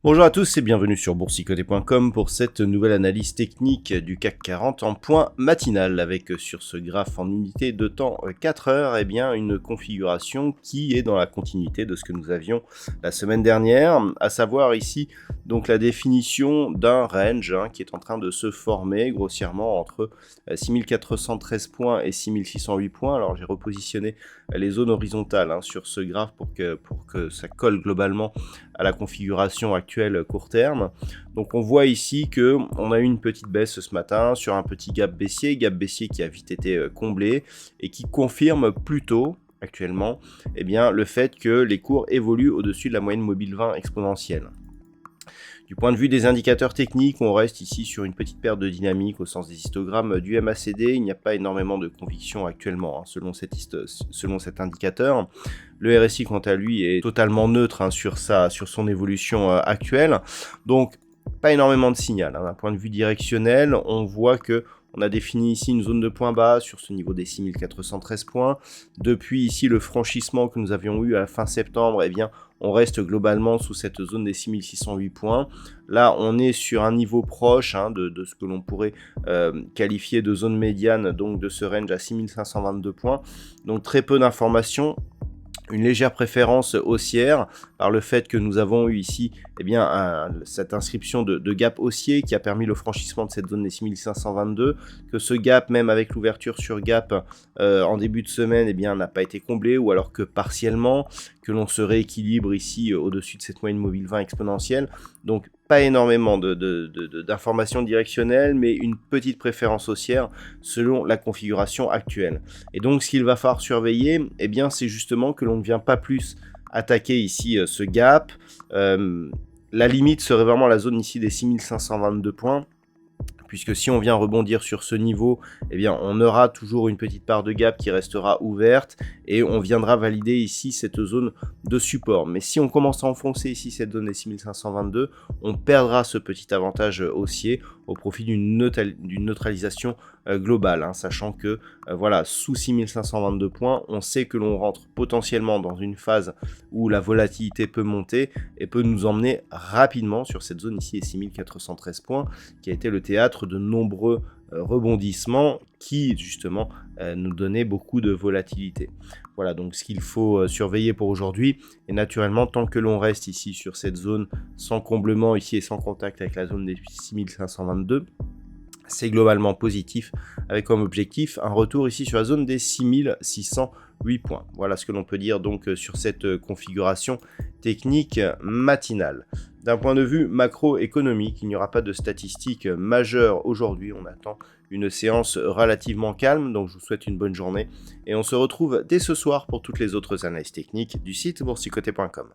Bonjour à tous et bienvenue sur boursicoté.com pour cette nouvelle analyse technique du CAC 40 en point matinal avec sur ce graphe en unité de temps 4 heures une configuration qui est dans la continuité de ce que nous avions la semaine dernière, à savoir ici donc la définition d'un range qui est en train de se former grossièrement entre 6413 points et 6608 points. Alors j'ai repositionné les zones horizontales sur ce graphe pour que ça colle globalement à la configuration actuelle court terme. Donc on voit ici que on a eu une petite baisse ce matin sur un petit gap baissier qui a vite été comblé et qui confirme plutôt actuellement le fait que les cours évoluent au-dessus de la moyenne mobile 20 exponentielle. Du point de vue des indicateurs techniques, on reste ici sur une petite perte de dynamique au sens des histogrammes du MACD. Il n'y a pas énormément de conviction actuellement selon cet indicateur. Le RSI, quant à lui, est totalement neutre sur son évolution actuelle. Donc, pas énormément de signal. D'un point de vue directionnel, on voit que on a défini ici une zone de point bas sur ce niveau des 6413 points. Depuis ici le franchissement que nous avions eu à la fin septembre, on reste globalement sous cette zone des 6608 points. Là, on est sur un niveau proche de ce que l'on pourrait qualifier de zone médiane, donc de ce range à 6522 points. Donc très peu d'informations. Une légère préférence haussière par le fait que nous avons eu ici cette inscription de gap haussier qui a permis le franchissement de cette zone des 6522, que ce gap, même avec l'ouverture sur gap en début de semaine, n'a pas été comblé ou alors que partiellement, que l'on se rééquilibre ici au-dessus de cette moyenne mobile 20 exponentielle. Donc pas énormément d'informations directionnelles, mais une petite préférence haussière selon la configuration actuelle. Et donc ce qu'il va falloir surveiller, c'est justement que l'on ne vient pas plus attaquer ici ce gap. La limite serait vraiment la zone ici des 6522 points. Puisque si on vient rebondir sur ce niveau, on aura toujours une petite part de gap qui restera ouverte et on viendra valider ici cette zone de support. Mais si on commence à enfoncer ici cette zone des 6522, on perdra ce petit avantage haussier au profit d'une neutralisation globale, sachant que sous 6522 points, on sait que l'on rentre potentiellement dans une phase où la volatilité peut monter et peut nous emmener rapidement sur cette zone ici des 6413 points qui a été le théâtre de nombreux rebondissements qui justement nous donnaient beaucoup de volatilité. Voilà donc ce qu'il faut surveiller pour aujourd'hui, et naturellement tant que l'on reste ici sur cette zone sans comblement ici et sans contact avec la zone des 6522, c'est globalement positif, avec comme objectif un retour ici sur la zone des 6608 points. Voilà ce que l'on peut dire donc sur cette configuration technique matinale. D'un point de vue macroéconomique, il n'y aura pas de statistiques majeures aujourd'hui. On attend une séance relativement calme, donc je vous souhaite une bonne journée et on se retrouve dès ce soir pour toutes les autres analyses techniques du site boursicoté.com.